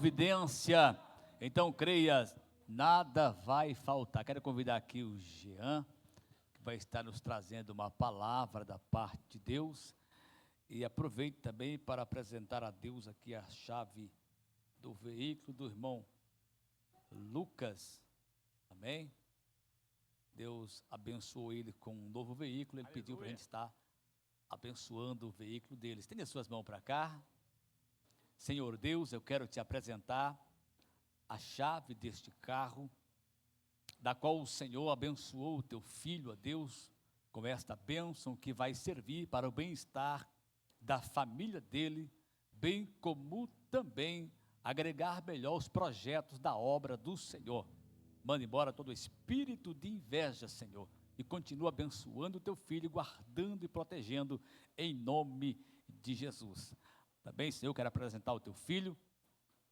providência. Então creia, nada vai faltar. Quero convidar aqui o Jean, que vai estar nos trazendo uma palavra da parte de Deus. E aproveite também para apresentar a Deus aqui a chave do veículo do irmão Lucas. Amém? Deus abençoou ele com um novo veículo. Ele pediu para a gente estar abençoando o veículo dele. Estende as suas mãos para cá. Senhor Deus, eu quero te apresentar a chave deste carro, da qual o Senhor abençoou o teu filho, a Deus, com esta bênção que vai servir para o bem-estar da família dele, bem como também agregar melhor os projetos da obra do Senhor. Manda embora todo o espírito de inveja, Senhor, e continua abençoando o teu filho, guardando e protegendo em nome de Jesus. Também, Senhor, eu quero apresentar o teu filho,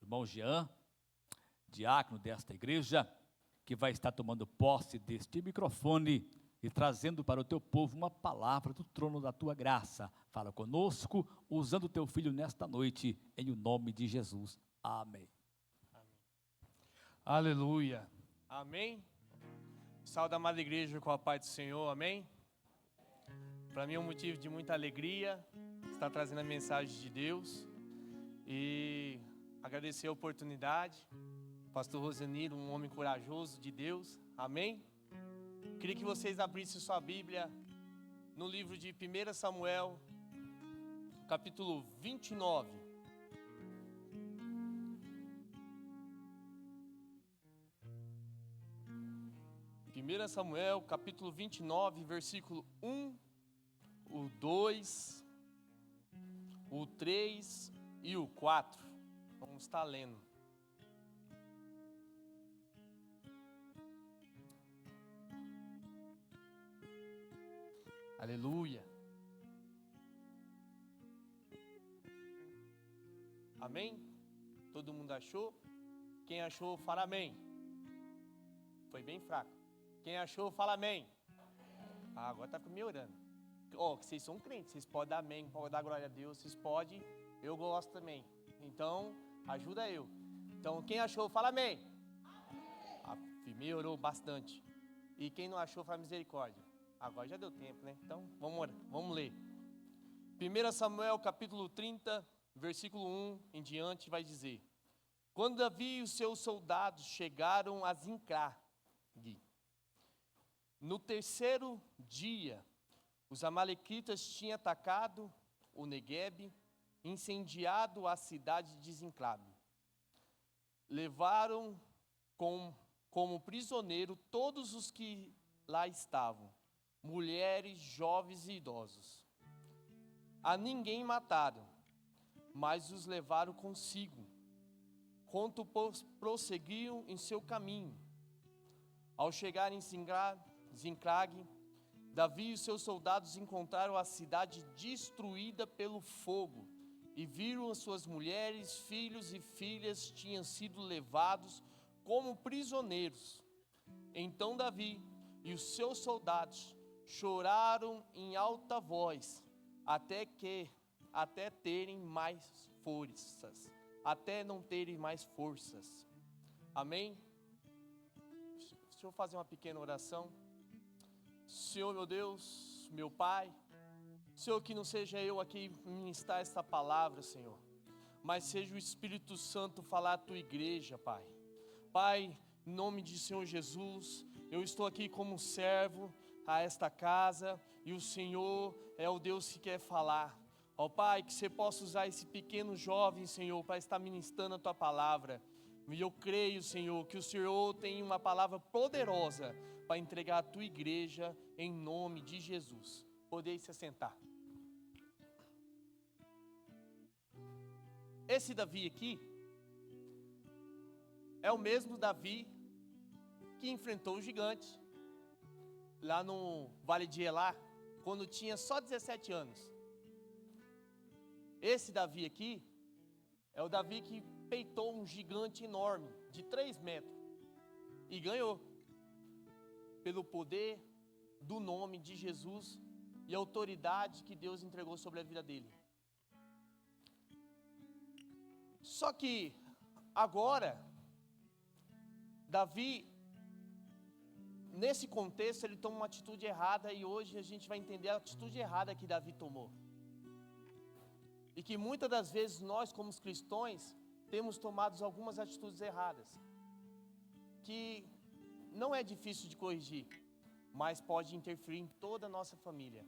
o irmão Jean, diácono desta igreja, que vai estar tomando posse deste microfone e trazendo para o teu povo uma palavra do trono da tua graça. Fala conosco, usando o teu filho nesta noite, em o nome de Jesus. Amém. Amém. Aleluia. Amém. Saúde a amada igreja com a paz do Senhor. Amém. Para mim é um motivo de muita alegria estar trazendo a mensagem de Deus e agradecer a oportunidade. Pastor Roseniro, um homem corajoso de Deus. Amém. Queria que vocês abrissem sua Bíblia no livro de 1 Samuel, capítulo 29. Primeira Samuel, capítulo 29, versículo 1, o 2, o 3 e o 4. Vamos estar lendo. Aleluia. Amém? Todo mundo achou? Quem achou, fala amém. Foi bem fraco. Quem achou, fala amém. Ah, agora está me orando. Ó, que vocês são crentes, vocês podem dar amém, podem dar glória a Deus, vocês podem, eu gosto também. Então, ajuda eu. Então, quem achou, fala amém. Ah, melhorou bastante. E quem não achou, fala misericórdia. Agora já deu tempo, né? Então, vamos ler. 1 Samuel, capítulo 30, versículo 1 em diante, vai dizer: Quando Davi e os seus soldados chegaram a Ziclag, no terceiro dia, os amalequitas tinham atacado o Neguebe, incendiado a cidade de Ziclag. Levaram como prisioneiro todos os que lá estavam, mulheres, jovens e idosos. A ninguém mataram, mas os levaram consigo, quanto prosseguiam em seu caminho. Ao chegar em Ziclag, Davi e seus soldados encontraram a cidade destruída pelo fogo e viram as suas mulheres, filhos e filhas tinham sido levados como prisioneiros. Então Davi e os seus soldados choraram em alta voz até terem mais forças, até não terem mais forças. Amém? Deixa eu fazer uma pequena oração. Senhor meu Deus, meu Pai, Senhor, que não seja eu aqui ministrar esta palavra, Senhor, mas seja o Espírito Santo falar à tua igreja, Pai. Pai, em nome de Senhor Jesus, eu estou aqui como servo a esta casa e o Senhor é o Deus que quer falar. Ó Pai, que você possa usar esse pequeno jovem, Senhor, para estar ministrando a tua palavra. E eu creio, Senhor, que o Senhor tem uma palavra poderosa para entregar à tua igreja em nome de Jesus. Podeis se assentar. Esse Davi aqui é o mesmo Davi que enfrentou o gigante lá no Vale de Elá, quando tinha só 17 anos. Esse Davi aqui é o Davi que peitou um gigante enorme, de 3 metros, e ganhou, pelo poder do nome de Jesus e a autoridade que Deus entregou sobre a vida dele. Só que Agora, Davi, nesse contexto, ele toma uma atitude errada, e hoje a gente vai entender a atitude errada que Davi tomou. E que muitas das vezes nós, como os cristãos, temos tomado algumas atitudes erradas, que não é difícil de corrigir, mas pode interferir em toda a nossa família.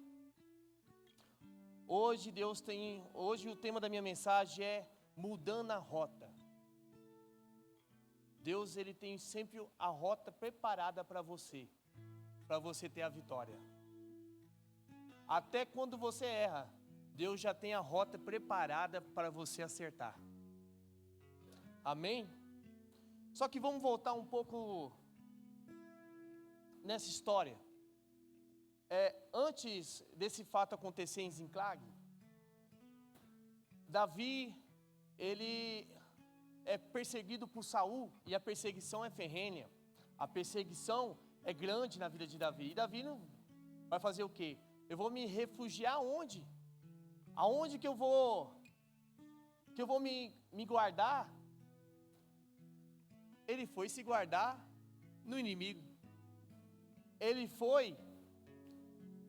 Hoje o tema da minha mensagem é mudando a rota. Deus, ele tem sempre a rota preparada para você ter a vitória. Até quando você erra, Deus já tem a rota preparada para você acertar. Amém? Só que vamos voltar um pouco nessa história. Antes desse fato acontecer em Ziklag, Davi, ele é perseguido por Saul, e a perseguição é ferrenha. A perseguição é grande na vida de Davi. E Davi não vai fazer o quê? Eu vou me refugiar aonde? Aonde que eu vou me guardar? Ele foi se guardar no inimigo. Ele foi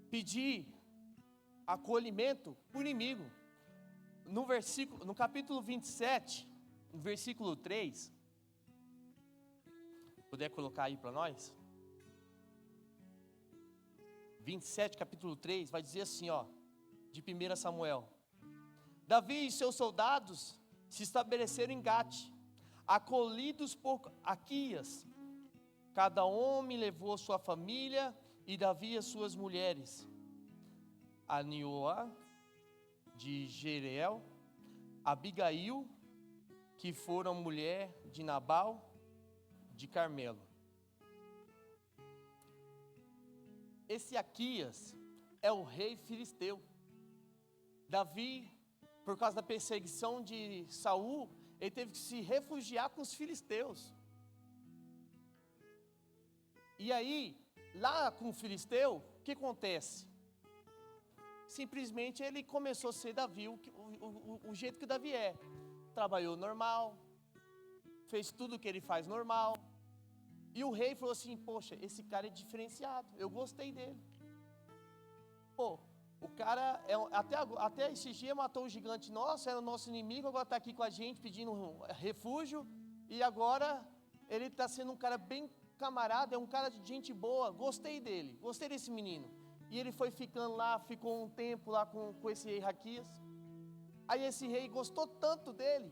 pedir acolhimento para o inimigo. No capítulo 27, no versículo 3, puder colocar aí para nós? 27, capítulo 3, vai dizer assim, de 1 Samuel. Davi e seus soldados se estabeleceram em Gate, acolhidos por Aquias. Cada homem levou sua família, e Davi as suas mulheres, Anioá de Jereel, Abigail, que foram mulher de Nabal de Carmelo. Esse Aquias é o rei filisteu. Davi, por causa da perseguição de Saul, ele teve que se refugiar com os filisteus. E aí, lá com o filisteu, o que acontece? Simplesmente ele começou a ser Davi, o jeito que Davi é. Trabalhou normal, fez tudo o que ele faz normal. E o rei falou assim, poxa, esse cara é diferenciado, eu gostei dele. Pô, o cara, até esses dias matou o gigante nosso, era o nosso inimigo, agora está aqui com a gente pedindo refúgio. E agora ele está sendo um cara bem camarada, é um cara de gente boa, gostei dele, gostei desse menino. E ele foi ficando lá, ficou um tempo lá com esse rei Aquias. Aí esse rei gostou tanto dele,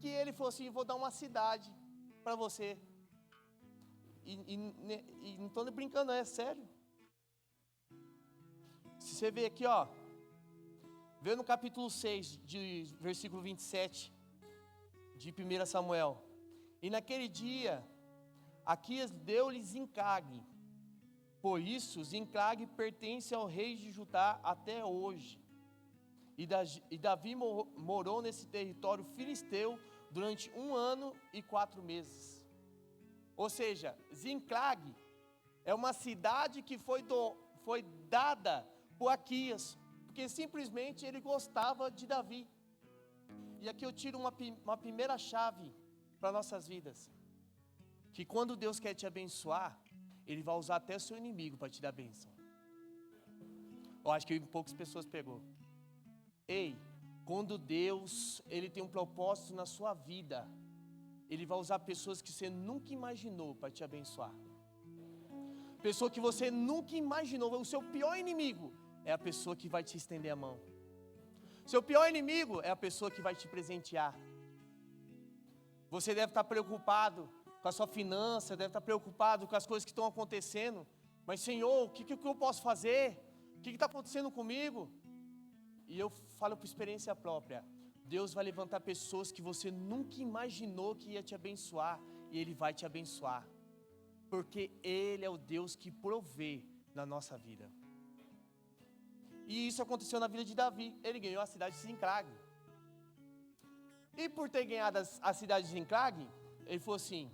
que ele falou assim, vou dar uma cidade para você. E não estou brincando, é sério. Se você vê aqui, vê no capítulo 6, versículo 27, de 1 Samuel. E naquele dia, Aquias deu-lhe Ziklag. Por isso, Ziklag pertence ao rei de Judá até hoje. E Davi morou nesse território filisteu durante 1 ano e 4 meses. Ou seja, Ziklag é uma cidade que foi dada por Aquias, porque simplesmente ele gostava de Davi. E aqui eu tiro uma primeira chave para nossas vidas. Que quando Deus quer te abençoar, Ele vai usar até o seu inimigo para te dar bênção. Eu acho que poucas pessoas pegou. Ei, quando Deus, Ele tem um propósito na sua vida, Ele vai usar pessoas que você nunca imaginou para te abençoar. Pessoa que você nunca imaginou, o seu pior inimigo é a pessoa que vai te estender a mão. Seu pior inimigo é a pessoa que vai te presentear. Você deve estar preocupado com a sua finança, deve estar preocupado com as coisas que estão acontecendo. Mas Senhor, o que eu posso fazer? O que está acontecendo comigo? E eu falo por experiência própria. Deus vai levantar pessoas que você nunca imaginou que ia te abençoar. E Ele vai te abençoar. Porque Ele é o Deus que provê na nossa vida. E isso aconteceu na vida de Davi. Ele ganhou a cidade de Ziklag. E por ter ganhado a cidade de Ziklag, ele falou assim,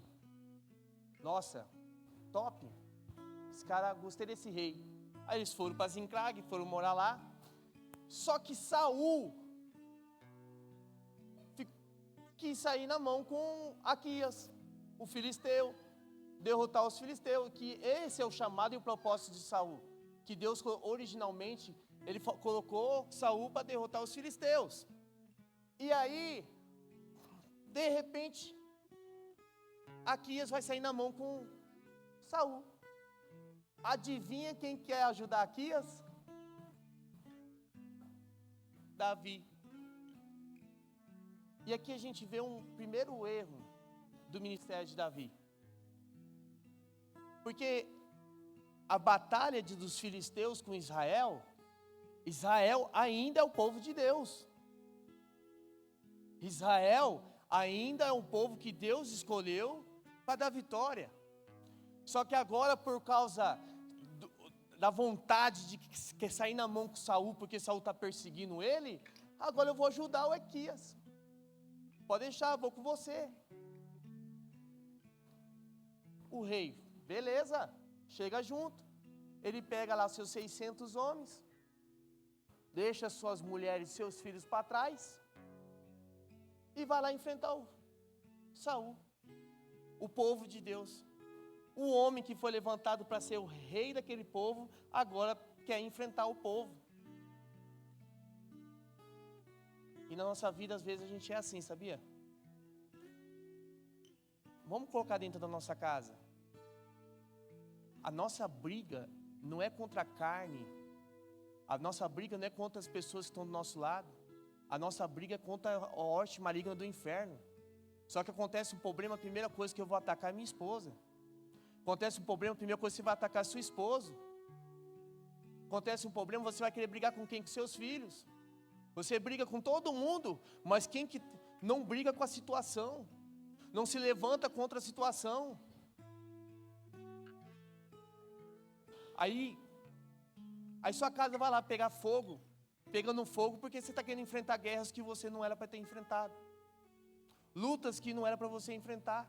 nossa, top, esse cara, gostei desse rei. Aí eles foram para Ziklag, foram morar lá. Só que Saul quis sair na mão com Aquias, o filisteu, derrotar os filisteus, que esse é o chamado e o propósito de Saul, que Deus originalmente, ele colocou Saul para derrotar os filisteus. E aí, de repente, Aquias vai sair na mão com Saul. Adivinha quem quer ajudar Aquias? Davi. E aqui a gente vê um primeiro erro do ministério de Davi. Porque a batalha dos filisteus com Israel, Israel ainda é o povo de Deus. Israel ainda é um povo que Deus escolheu para dar vitória. Só que agora, por causa da vontade de que quer sair na mão com Saul, porque Saul está perseguindo ele, agora eu vou ajudar o Aquias. Pode deixar, vou com você. O rei, beleza, chega junto. Ele pega lá seus 600 homens, deixa suas mulheres e seus filhos para trás, e vai lá enfrentar o Saul, o povo de Deus. O homem que foi levantado para ser o rei daquele povo, agora quer enfrentar o povo. E na nossa vida, às vezes, a gente é assim, sabia? Vamos colocar dentro da nossa casa. A nossa briga não é contra a carne. A nossa briga não é contra as pessoas que estão do nosso lado. A nossa briga é contra a horte maligna do inferno. Só que acontece um problema, a primeira coisa que eu vou atacar é minha esposa. Acontece um problema, a primeira coisa que você vai atacar é seu esposo. Acontece um problema, você vai querer brigar com quem? Com seus filhos. Você briga com todo mundo, mas quem que não briga com a situação? Não se levanta contra a situação. Aí sua casa vai lá pegar fogo, pegando fogo porque você está querendo enfrentar guerras que você não era para ter enfrentado. Lutas que não era para você enfrentar.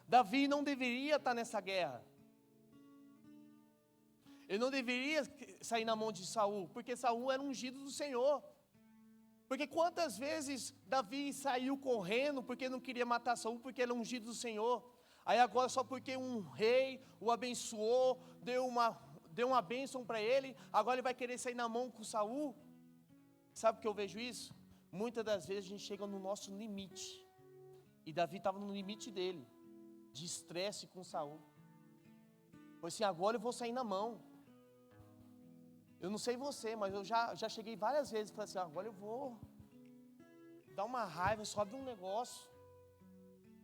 Davi não deveria estar nessa guerra. Ele não deveria sair na mão de Saul, porque Saul era ungido do Senhor. Porque quantas vezes Davi saiu correndo porque não queria matar Saul, porque ele é ungido do Senhor. Aí agora só porque um rei o abençoou, deu uma bênção para ele, agora ele vai querer sair na mão com Saul. Sabe por que eu vejo isso? Muitas das vezes a gente chega no nosso limite. E Davi estava no limite dele, de estresse com Saul. Foi assim, agora eu vou sair na mão. Eu não sei você, mas eu já cheguei várias vezes e falei assim, agora eu vou dar uma raiva, sobe um negócio.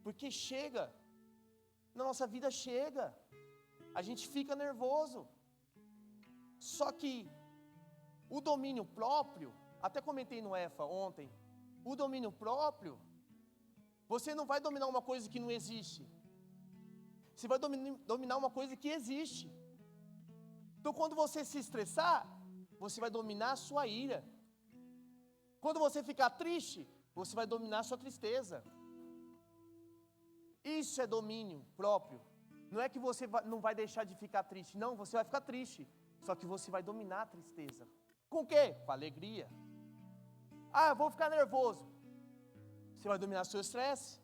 Porque chega, na nossa vida chega, a gente fica nervoso. Só que o domínio próprio, até comentei no EFA ontem, o domínio próprio, você não vai dominar uma coisa que não existe. Você vai dominar uma coisa que existe. Então quando você se estressar, você vai dominar a sua ira. Quando você ficar triste, você vai dominar a sua tristeza. Isso é domínio próprio. Não é que você não vai deixar de ficar triste. Não, você vai ficar triste. Só que você vai dominar a tristeza. Com o quê? Com alegria. Ah, eu vou ficar nervoso. Você vai dominar seu estresse.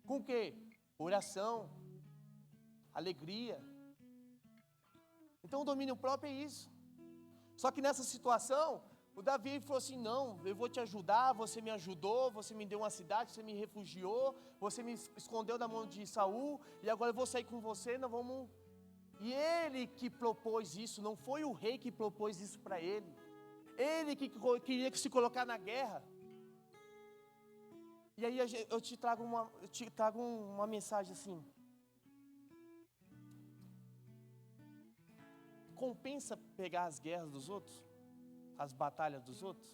Com o quê? Oração. Alegria. Então o domínio próprio é isso. Só que nessa situação, o Davi falou assim, não, eu vou te ajudar, você me ajudou, você me deu uma cidade, você me refugiou, você me escondeu da mão de Saul, e agora eu vou sair com você, nós vamos... E ele que propôs isso, não foi o rei que propôs isso para ele. Ele que queria se colocar na guerra. E aí eu te trago uma mensagem assim. Compensa pegar as guerras dos outros? As batalhas dos outros?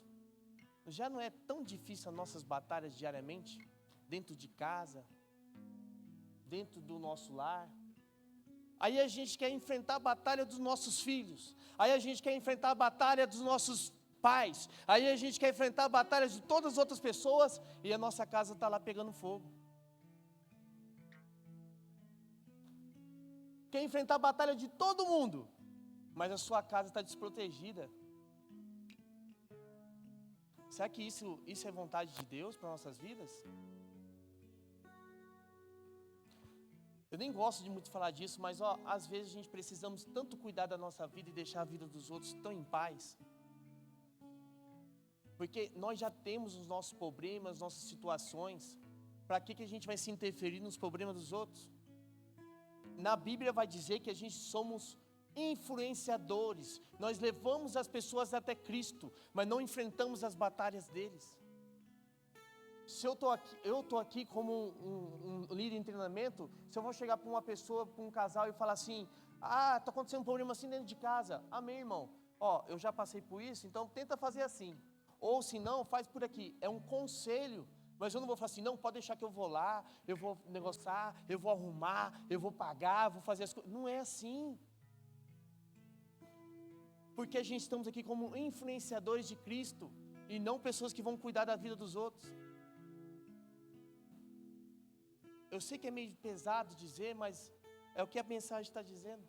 Já não é tão difícil as nossas batalhas diariamente? Dentro de casa? Dentro do nosso lar? Aí a gente quer enfrentar a batalha dos nossos filhos. Aí a gente quer enfrentar a batalha dos nossos pais. Aí a gente quer enfrentar a batalha de todas as outras pessoas. E a nossa casa está lá pegando fogo. Quer enfrentar a batalha de todo mundo. Mas a sua casa está desprotegida. Será que isso é vontade de Deus para nossas vidas? Eu nem gosto de muito falar disso, mas às vezes a gente precisamos tanto cuidar da nossa vida e deixar a vida dos outros tão em paz. Porque nós já temos os nossos problemas, nossas situações. Para que a gente vai se interferir nos problemas dos outros? Na Bíblia vai dizer que a gente somos influenciadores. Nós levamos as pessoas até Cristo, mas não enfrentamos as batalhas deles. Se eu estou aqui como um líder em treinamento, se eu vou chegar para uma pessoa, para um casal e falar assim, está acontecendo um problema assim dentro de casa. Amém, irmão? Eu já passei por isso, então tenta fazer assim. Ou se não, faz por aqui. É um conselho. Mas eu não vou falar assim, não, pode deixar que eu vou lá, eu vou negociar, eu vou arrumar, eu vou pagar, vou fazer as coisas. Não é assim. Porque a gente estamos aqui como influenciadores de Cristo e não pessoas que vão cuidar da vida dos outros. Eu sei que é meio pesado dizer, mas é o que a mensagem está dizendo.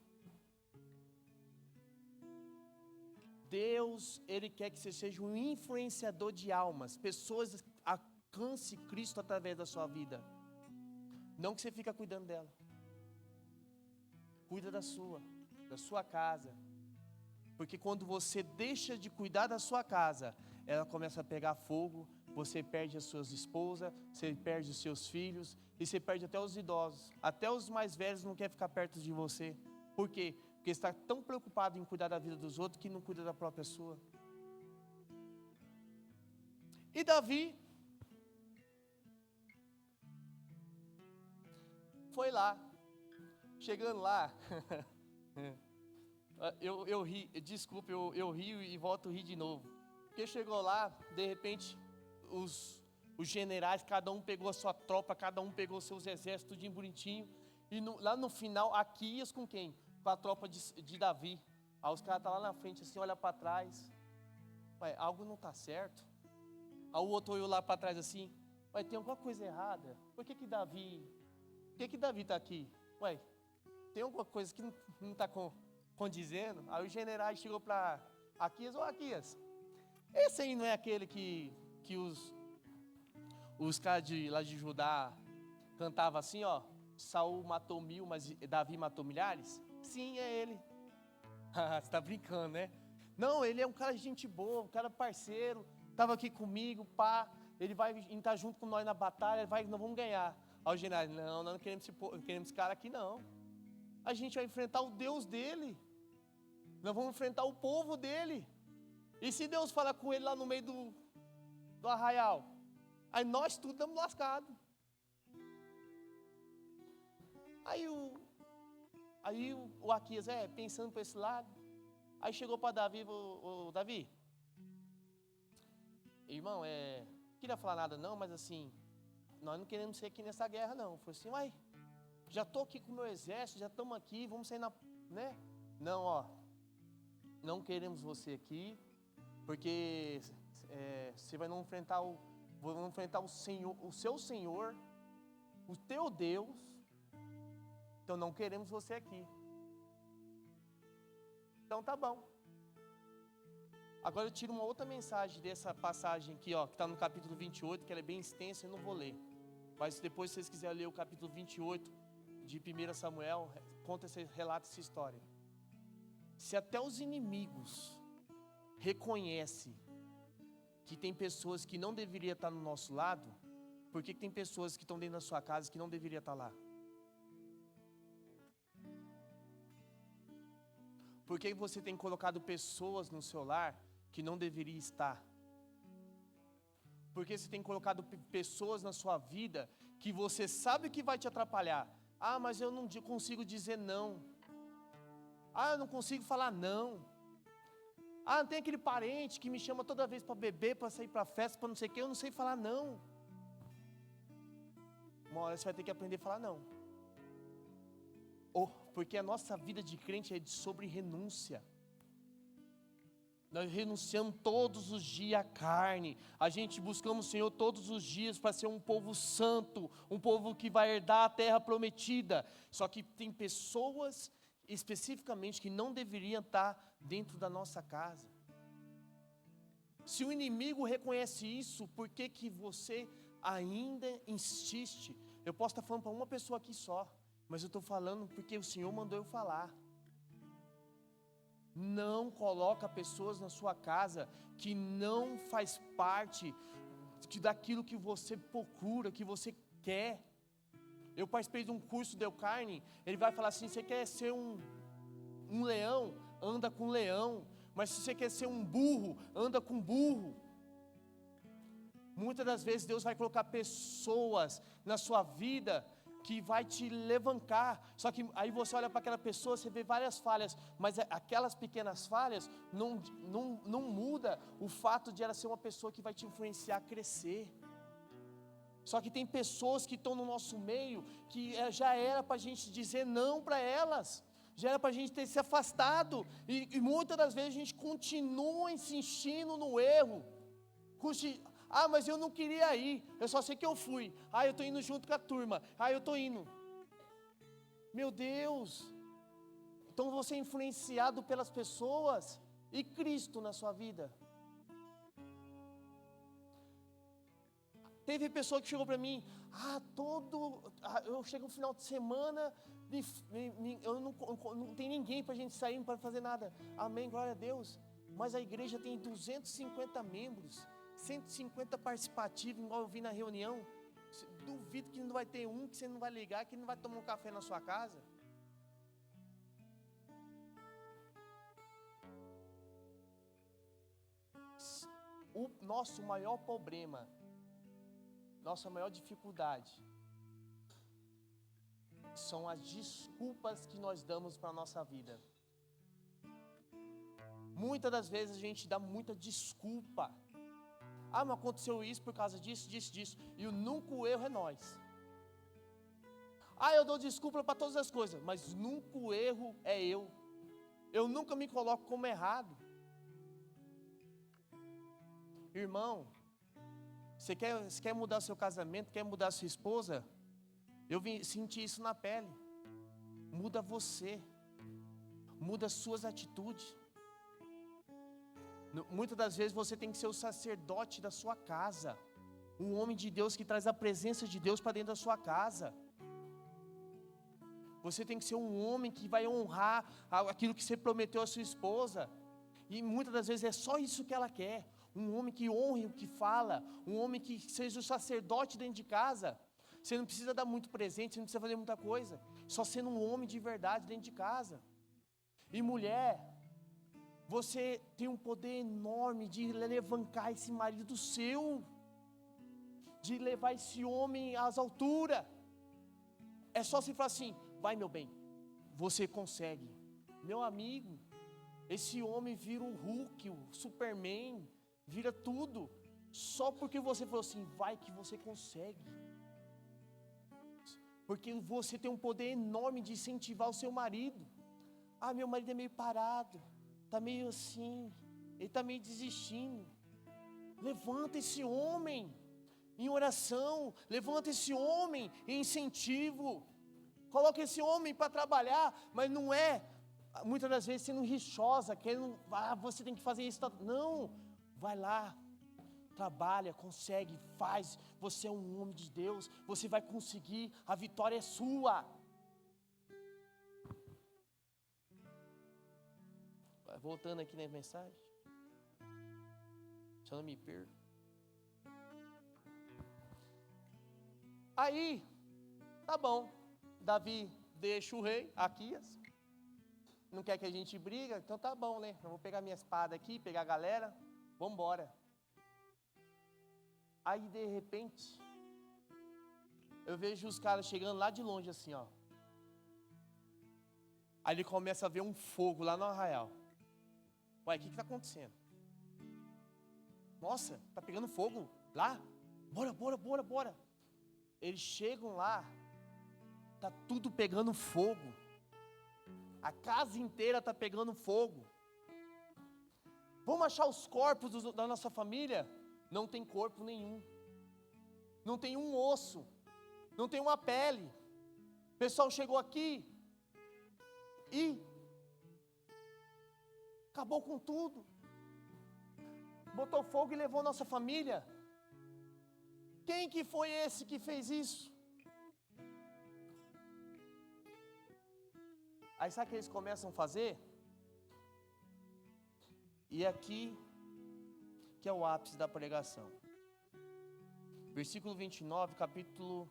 Deus, Ele quer que você seja um influenciador de almas. Pessoas alcance Cristo através da sua vida. Não que você fica cuidando dela. Cuida da sua casa. Porque quando você deixa de cuidar da sua casa, ela começa a pegar fogo, você perde as suas esposas, você perde os seus filhos, e você perde até os idosos. Até os mais velhos não querem ficar perto de você. Por quê? Porque está tão preocupado em cuidar da vida dos outros que não cuida da própria sua. E Davi foi lá. Chegando lá, eu ri, desculpa, eu rio e volto a rir de novo. Porque chegou lá, de repente, os generais, cada um pegou a sua tropa, cada um pegou seus exércitos, tudinho bonitinho. E lá no final, Aquias com quem? Com a tropa de Davi. Aí os caras estão lá na frente, assim, olha para trás. Ué, algo não está certo. Aí o outro olhou lá para trás assim, ué, tem alguma coisa errada. Por que Davi está aqui? Ué, tem alguma coisa que não está condizendo? Aí o general chegou para Aquias, Aquias, esse aí não é aquele que os caras lá de Judá cantavam assim, Saul matou 1000, mas Davi matou milhares? Sim, é ele. Você está brincando, né? Não, ele é um cara de gente boa, um cara parceiro, estava aqui comigo, pá, ele vai estar junto com nós na batalha, nós vamos ganhar. Aí o general, não, nós não queremos esse cara aqui não. A gente vai enfrentar o Deus dele. Nós vamos enfrentar o povo dele. E se Deus falar com ele lá no meio do arraial, aí nós tudo estamos lascados. Aí o Aquias, pensando para esse lado, aí chegou para Davi, Davi, irmão, não queria falar nada não, mas assim, nós não queremos ser aqui nessa guerra não. Falei assim, já estou aqui com o meu exército, já estamos aqui, vamos sair né? Não, não queremos você aqui, porque você vai não enfrentar o Senhor, o seu Senhor, o teu Deus, então não queremos você aqui. Então tá bom. Agora eu tiro uma outra mensagem dessa passagem aqui, que está no capítulo 28, que ela é bem extensa, eu não vou ler. Mas depois, se vocês quiserem ler o capítulo 28 de 1 Samuel, relata essa história. Se até os inimigos reconhecem que tem pessoas que não deveriam estar no nosso lado, por que tem pessoas que estão dentro da sua casa que não deveriam estar lá? Por que você tem colocado pessoas no seu lar que não deveriam estar? Porque você tem colocado pessoas na sua vida que você sabe que vai te atrapalhar. Mas eu não consigo dizer não. Eu não consigo falar não. Não tem aquele parente que me chama toda vez para beber, para sair para festa, para não sei o que, eu não sei falar não. Uma hora você vai ter que aprender a falar não. Porque a nossa vida de crente é sobre renúncia. Nós renunciamos todos os dias à carne. A gente buscamos o Senhor todos os dias para ser um povo santo, um povo que vai herdar a terra prometida. Só que tem pessoas especificamente que não deveriam estar dentro da nossa casa. Se o inimigo reconhece isso, por que você ainda insiste? Eu posso estar falando para uma pessoa aqui só, mas eu estou falando porque o Senhor mandou eu falar. Não coloca pessoas na sua casa que não faz parte daquilo que você procura, que você quer. Eu participei de um curso Dale Carnegie, ele vai falar assim: você quer ser um leão, anda com leão. Mas se você quer ser um burro, anda com burro. Muitas das vezes Deus vai colocar pessoas na sua vida que vai te levantar. Só que aí você olha para aquela pessoa, você vê várias falhas, mas aquelas pequenas falhas não muda o fato de ela ser uma pessoa que vai te influenciar a crescer. Só que tem pessoas que estão no nosso meio que já era para a gente dizer não para elas. Já era para a gente ter se afastado, e muitas das vezes a gente continua insistindo no erro. Mas eu não queria ir, eu só sei que eu fui. Eu estou indo junto com a turma, eu estou indo. Meu Deus, então você é influenciado pelas pessoas, e Cristo na sua vida? Teve pessoa que chegou para mim, eu chego no final de semana, não tem ninguém para a gente sair, para fazer nada. Amém, glória a Deus. Mas a igreja tem 250 membros, 150 participativos, igual eu vi na reunião. Duvido que não vai ter um que você não vai ligar, que não vai tomar um café na sua casa. O nosso maior problema, nossa maior dificuldade, são as desculpas que nós damos para a nossa vida. Muitas das vezes a gente dá muita desculpa. Mas aconteceu isso por causa disso. E nunca o erro é nós. Eu dou desculpa para todas as coisas, mas nunca o erro é eu. Eu nunca me coloco como errado. Irmão, você quer mudar seu casamento, quer mudar sua esposa? Eu senti isso na pele. Muda você. Muda suas atitudes. Muitas das vezes você tem que ser o sacerdote da sua casa. Um homem de Deus que traz a presença de Deus para dentro da sua casa. Você tem que ser um homem que vai honrar aquilo que você prometeu à sua esposa. E muitas das vezes é só isso que ela quer. Um homem que honre o que fala. Um homem que seja o sacerdote dentro de casa. Você não precisa dar muito presente, você não precisa fazer muita coisa. Só sendo um homem de verdade dentro de casa. E mulher, você tem um poder enorme de levantar esse marido seu. De levar esse homem às alturas. É só você falar assim: vai, meu bem, você consegue. Meu amigo, esse homem vira o Hulk, o Superman, vira tudo, só porque você falou assim: vai que você consegue. Porque você tem um poder enorme de incentivar o seu marido. Meu marido é meio parado, está meio assim, ele está meio desistindo. Levanta esse homem em oração, levanta esse homem em incentivo. Coloca esse homem para trabalhar, mas não é, muitas das vezes, sendo rixosa, querendo, você tem que fazer isso. Não, vai lá, trabalha, consegue, faz. Você é um homem de Deus, você vai conseguir, a vitória é sua. Voltando aqui na mensagem, se eu não me perco. Aí, tá bom. Davi deixa o rei, Aquias, não quer que a gente briga, então tá bom, né? Eu vou pegar minha espada aqui, pegar a galera, vamos embora. Aí de repente, eu vejo os caras chegando lá de longe assim, ó. Aí ele começa a ver um fogo lá no arraial. Ué, o que está acontecendo? Nossa, tá pegando fogo lá? Bora. Eles chegam lá, tá tudo pegando fogo. A casa inteira tá pegando fogo. Vamos achar os corpos da nossa família? Não tem corpo nenhum. Não tem um osso. Não tem uma pele. O pessoal chegou aqui e acabou com tudo. botou fogo e levou nossa família. Quem que foi esse que fez isso? Aí sabe o que eles começam a fazer? E aqui que é o ápice da pregação. Versículo 29, capítulo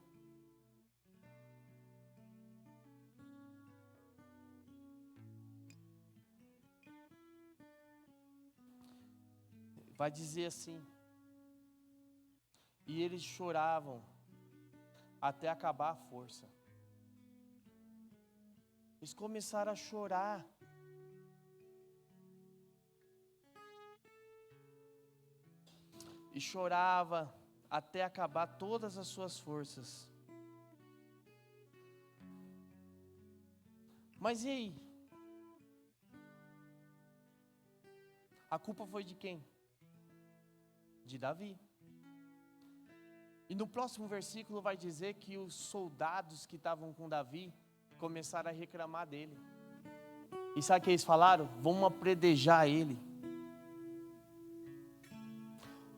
vai dizer assim: e eles choravam até acabar a força. Eles começaram a chorar. E chorava até acabar todas as suas forças. Mas e aí? A culpa foi de quem? De Davi. E no próximo versículo vai dizer que os soldados que estavam com Davi começaram a reclamar dele. E sabe o que eles falaram? Vamos apredejar ele.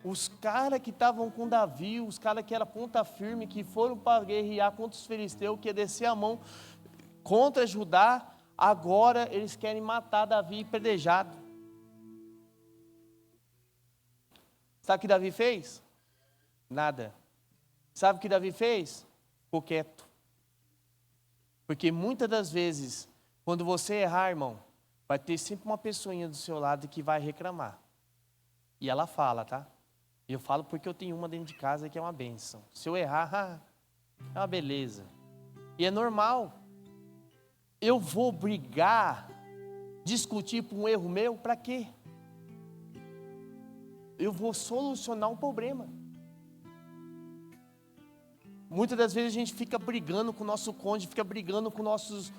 Os caras que estavam com Davi, os caras que eram ponta firme, que foram para guerrear contra os filisteus, que ia descer a mão contra Judá, agora eles querem matar Davi apredejado. Sabe o que Davi fez? Nada. Sabe o que Davi fez? Ficou quieto. Porque muitas das vezes, quando você errar, irmão, vai ter sempre uma pessoinha do seu lado que vai reclamar. E ela fala, tá? E eu falo porque eu tenho uma dentro de casa que é uma bênção. Se eu errar, é uma beleza. E é normal. Eu vou brigar, discutir por um erro meu, para quê? Eu vou solucionar um problema. Muitas das vezes a gente fica brigando com o nosso cônjuge, fica brigando com nossos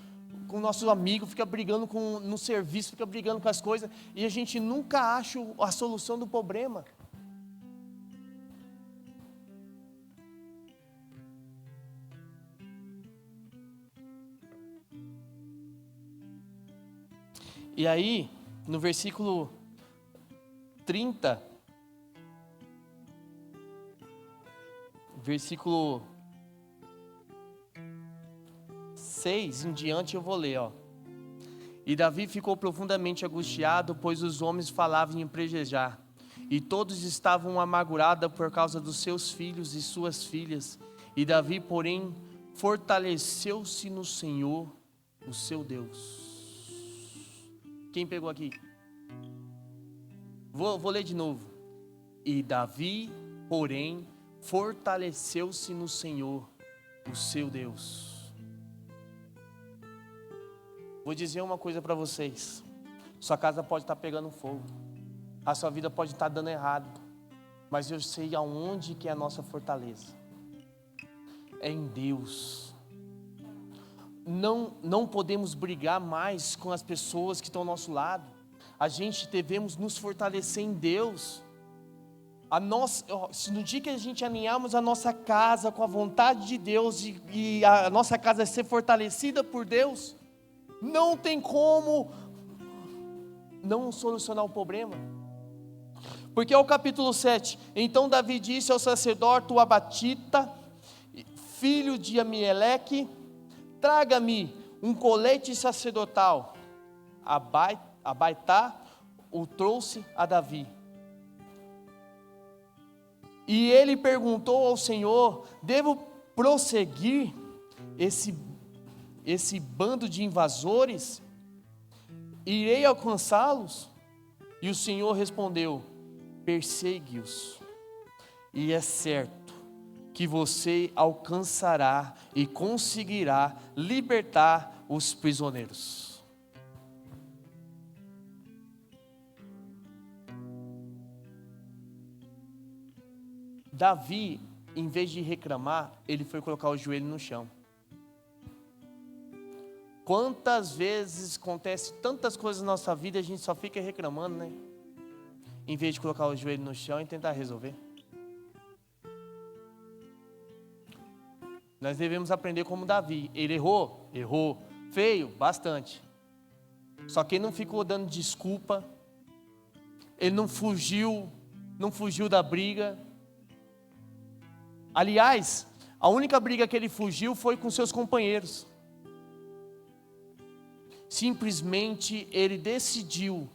amigos, fica brigando no serviço, fica brigando com as coisas, e a gente nunca acha a solução do problema. E aí, no versículo 30, versículo 6 em diante eu vou ler, ó. E Davi ficou profundamente angustiado, pois os homens falavam em prejejar, e todos estavam amargurados por causa dos seus filhos e suas filhas. E Davi, porém, fortaleceu-se no Senhor, o seu Deus. Quem pegou aqui? Vou ler de novo. E Davi, porém, fortaleceu-se no Senhor, o seu Deus. Vou dizer uma coisa para vocês. Sua casa pode estar pegando fogo. A sua vida pode estar dando errado. Mas eu sei aonde que é a nossa fortaleza. É em Deus. Não podemos brigar mais com as pessoas que estão ao nosso lado. A gente devemos nos fortalecer em Deus. No dia que a gente alinharmos a nossa casa com a vontade de Deus e a nossa casa ser fortalecida por Deus, não tem como não solucionar o problema. Porque é o capítulo 7. Então Davi disse ao sacerdote Abatita, filho de Amieleque: traga-me um colete sacerdotal. Abaitá o trouxe a Davi. E ele perguntou ao Senhor: devo prosseguir esse bando de invasores? Irei alcançá-los? E o Senhor respondeu: persegue-os, e é certo que você alcançará e conseguirá libertar os prisioneiros. Davi, em vez de reclamar, ele foi colocar o joelho no chão. Quantas vezes acontece tantas coisas na nossa vida e a gente só fica reclamando, né? Em vez de colocar o joelho no chão e tentar resolver. Nós devemos aprender como Davi. Ele errou? Errou. Feio? Bastante. Só que ele não ficou dando desculpa. Ele não fugiu não fugiu da briga. Aliás, a única briga que ele fugiu foi com seus companheiros. Simplesmente ele decidiu: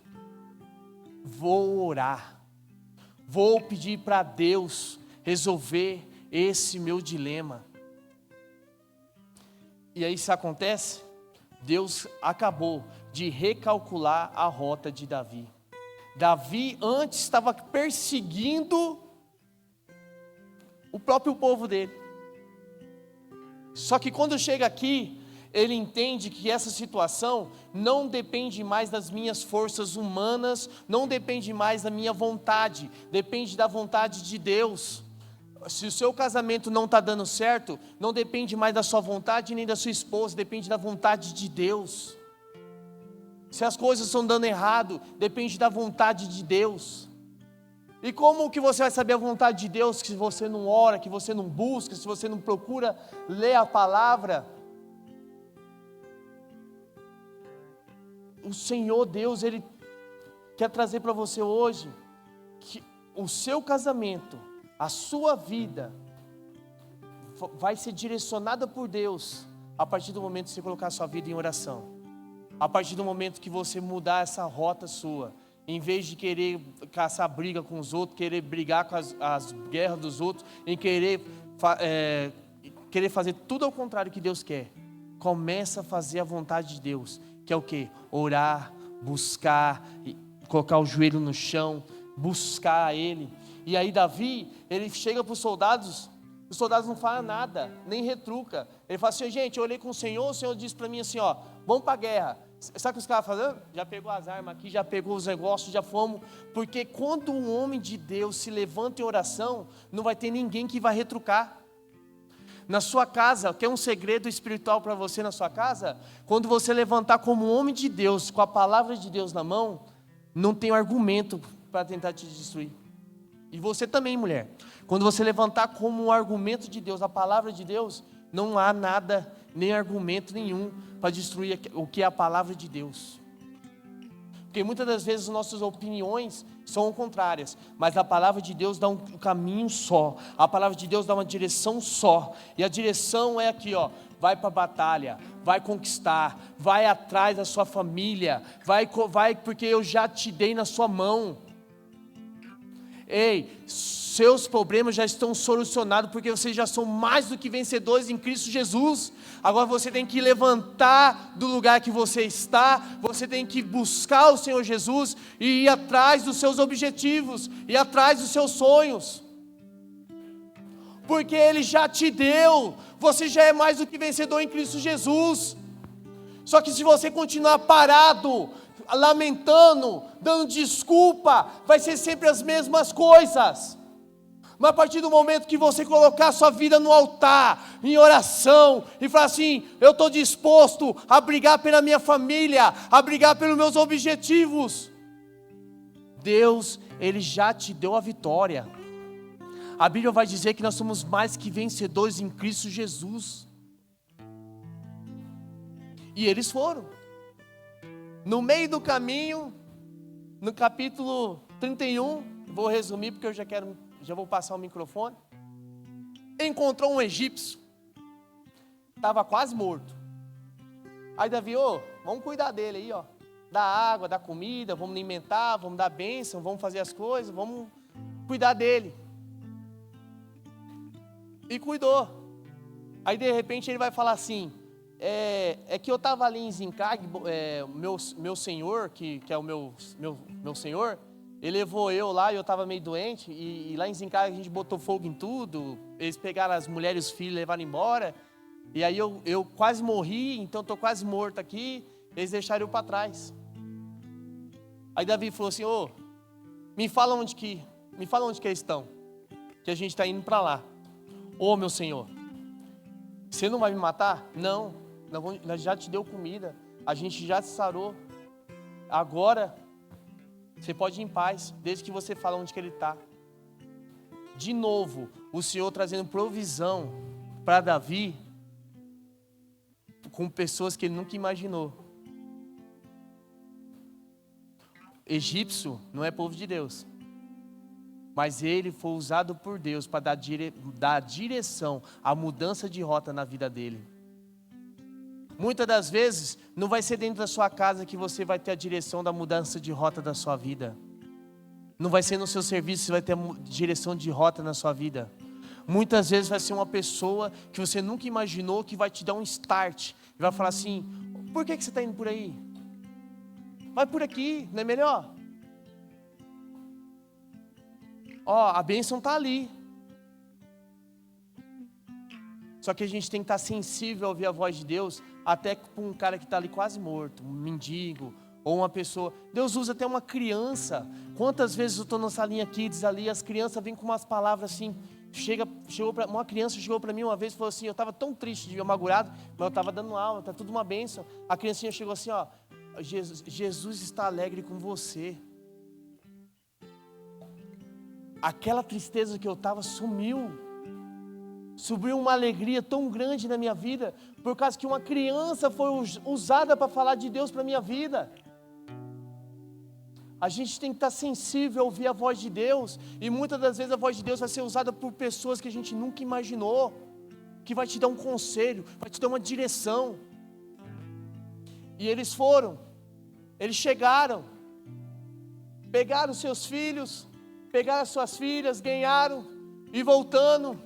vou orar, vou pedir para Deus resolver esse meu dilema. E aí isso acontece, Deus acabou de recalcular a rota de Davi. Davi antes estava perseguindo o próprio povo dele. Só que quando chega aqui, ele entende que essa situação não depende mais das minhas forças humanas, não depende mais da minha vontade, depende da vontade de Deus. Se o seu casamento não está dando certo, não depende mais da sua vontade nem da sua esposa, depende da vontade de Deus. Se as coisas estão dando errado, depende da vontade de Deus. E como que você vai saber a vontade de Deus se você não ora, que você não busca, se você não procura ler a palavra? O Senhor Deus, Ele quer trazer para você hoje que o seu casamento, a sua vida vai ser direcionada por Deus a partir do momento que você colocar a sua vida em oração. A partir do momento que você mudar essa rota sua, em vez de querer caçar briga com os outros, querer brigar com as guerras dos outros, em querer fazer tudo ao contrário que Deus quer, começa a fazer a vontade de Deus, que é o quê? Orar, buscar, colocar o joelho no chão, buscar Ele. E aí Davi, ele chega para os soldados não falam nada, nem retruca. Ele fala assim: gente, eu olhei com o Senhor disse para mim assim, ó, vamos para a guerra. Sabe o que os caras fazendo? Já pegou as armas aqui, já pegou os negócios, já fomos. Porque quando um homem de Deus se levanta em oração, não vai ter ninguém que vai retrucar. Na sua casa, quer um segredo espiritual para você na sua casa? Quando você levantar como um homem de Deus, com a palavra de Deus na mão, não tem argumento para tentar te destruir. E você também, mulher. Quando você levantar como um argumento de Deus, a palavra de Deus, não há nada, nem argumento nenhum para destruir o que é a palavra de Deus. Porque muitas das vezes nossas opiniões são contrárias, mas a palavra de Deus dá um caminho só, a palavra de Deus dá uma direção só, e a direção é aqui, ó: vai para a batalha, vai conquistar, vai atrás da sua família, vai porque eu já te dei na sua mão. Ei, seus problemas já estão solucionados, porque vocês já são mais do que vencedores em Cristo Jesus. Agora você tem que levantar do lugar que você está, você tem que buscar o Senhor Jesus e ir atrás dos seus objetivos, ir atrás dos seus sonhos, porque Ele já te deu, você já é mais do que vencedor em Cristo Jesus. Só que se você continuar parado, lamentando, dando desculpa, vai ser sempre as mesmas coisas. Mas a partir do momento que você colocar a sua vida no altar, em oração, e falar assim: eu estou disposto a brigar pela minha família, a brigar pelos meus objetivos, Deus, Ele já te deu a vitória. A Bíblia vai dizer que nós somos mais que vencedores em Cristo Jesus. E eles foram. No meio do caminho, no capítulo 31, vou resumir porque eu já vou passar o microfone. Encontrou um egípcio, estava quase morto. Aí Davi: vamos cuidar dele aí, ó, da água, da comida, vamos alimentar, vamos dar bênção, vamos fazer as coisas, vamos cuidar dele. E cuidou. Aí de repente ele vai falar assim: é que eu estava ali em Zincag, meu senhor, que é o meu senhor, ele levou eu lá e eu estava meio doente, e lá em Zincag a gente botou fogo em tudo, eles pegaram as mulheres e os filhos e levaram embora, e aí eu quase morri, então estou quase morto aqui, eles deixaram eu para trás. Aí Davi falou assim: me fala onde que eles estão, que a gente está indo para lá. Meu senhor, você não vai me matar? Não, nós já te deu comida, a gente já te sarou, agora você pode ir em paz, desde que você fale onde que ele está. De novo, o Senhor trazendo provisão para Davi, com pessoas que ele nunca imaginou. Egípcio não é povo de Deus. mas ele foi usado por Deus para dar direção, a mudança de rota na vida dele. Muitas das vezes, não vai ser dentro da sua casa que você vai ter a direção da mudança de rota da sua vida. Não vai ser no seu serviço que você vai ter a direção de rota na sua vida. Muitas vezes vai ser uma pessoa que você nunca imaginou que vai te dar um start. E vai falar assim, por que você está indo por aí? Vai por aqui, não é melhor? Ó, a bênção está ali. Só que a gente tem que estar sensível a ouvir a voz de Deus, até para um cara que está ali quase morto, um mendigo, ou uma pessoa. Deus usa até uma criança. Quantas vezes eu estou na salinha Kids ali, as crianças vêm com umas palavras assim. Uma criança chegou para mim uma vez e falou assim, eu estava tão triste, amargurado, mas eu estava dando aula, está tudo uma bênção. A criancinha chegou assim, ó, Jesus está alegre com você. Aquela tristeza que eu estava sumiu. Subiu uma alegria tão grande na minha vida, por causa que uma criança foi usada para falar de Deus para a minha vida. A gente tem que estar sensível a ouvir a voz de Deus, e muitas das vezes a voz de Deus vai ser usada por pessoas que a gente nunca imaginou, que vai te dar um conselho, vai te dar uma direção. E eles chegaram, pegaram seus filhos, pegaram as suas filhas, ganharam, e voltando.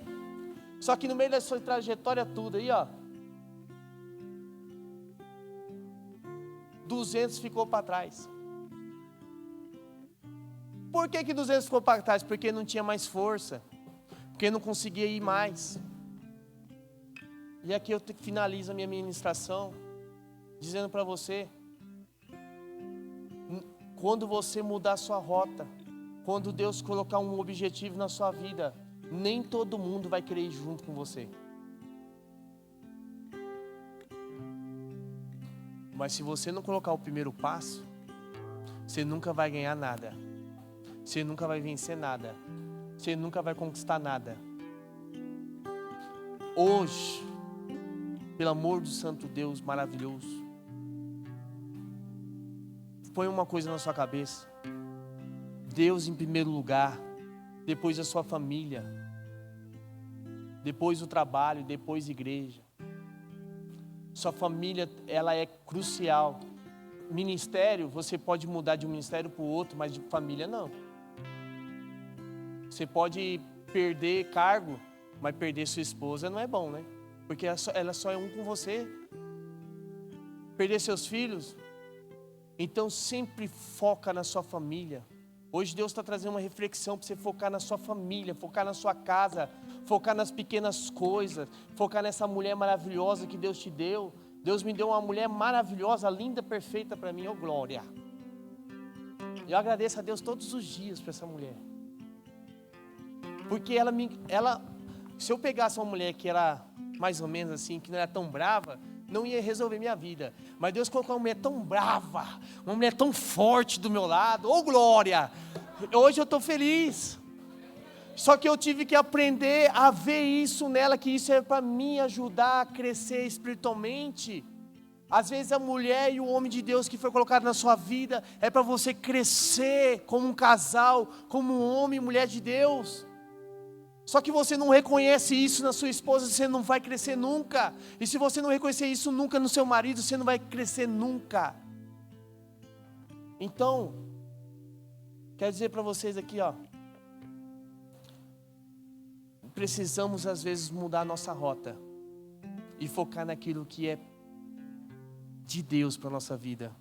Só que no meio da sua trajetória tudo aí, ó, 200 ficou para trás. Por que 200 ficou para trás? Porque não tinha mais força, porque não conseguia ir mais. E aqui eu finalizo a minha ministração, dizendo para você, quando você mudar a sua rota, quando Deus colocar um objetivo na sua vida, nem todo mundo vai querer ir junto com você. Mas se você não colocar o primeiro passo, você nunca vai ganhar nada. Você nunca vai vencer nada. Você nunca vai conquistar nada. Hoje, pelo amor do Santo Deus maravilhoso, põe uma coisa na sua cabeça. Deus em primeiro lugar, depois a sua família, depois o trabalho, depois a igreja. Sua família, ela é crucial. Ministério, você pode mudar de um ministério para o outro, mas de família não. Você pode perder cargo, mas perder sua esposa não é bom, né? Porque ela só é um com você. Perder seus filhos. Então sempre foca na sua família. Hoje Deus está trazendo uma reflexão para você focar na sua família, focar na sua casa, focar nas pequenas coisas, focar nessa mulher maravilhosa que Deus te deu. Deus me deu uma mulher maravilhosa, linda, perfeita para mim, oh glória. Eu agradeço a Deus todos os dias por essa mulher. Porque se eu pegasse uma mulher que era mais ou menos assim, que não era tão brava, não ia resolver minha vida. Mas Deus colocou uma mulher tão brava, uma mulher tão forte do meu lado. Oh glória! Hoje eu estou feliz. Só que eu tive que aprender a ver isso nela, que isso é para me ajudar a crescer espiritualmente. Às vezes a mulher e o homem de Deus que foi colocado na sua vida é para você crescer como um casal, como um homem e mulher de Deus. Só que você não reconhece isso na sua esposa, você não vai crescer nunca. E se você não reconhecer isso nunca no seu marido, você não vai crescer nunca. Então, quero dizer para vocês aqui, ó. Precisamos às vezes mudar a nossa rota e focar naquilo que é de Deus para a nossa vida,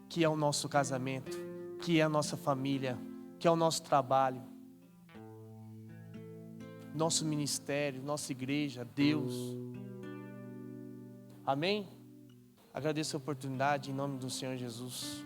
que é o nosso casamento, que é a nossa família, que é o nosso trabalho, nosso ministério, nossa igreja, Deus. Amém? Agradeço a oportunidade em nome do Senhor Jesus.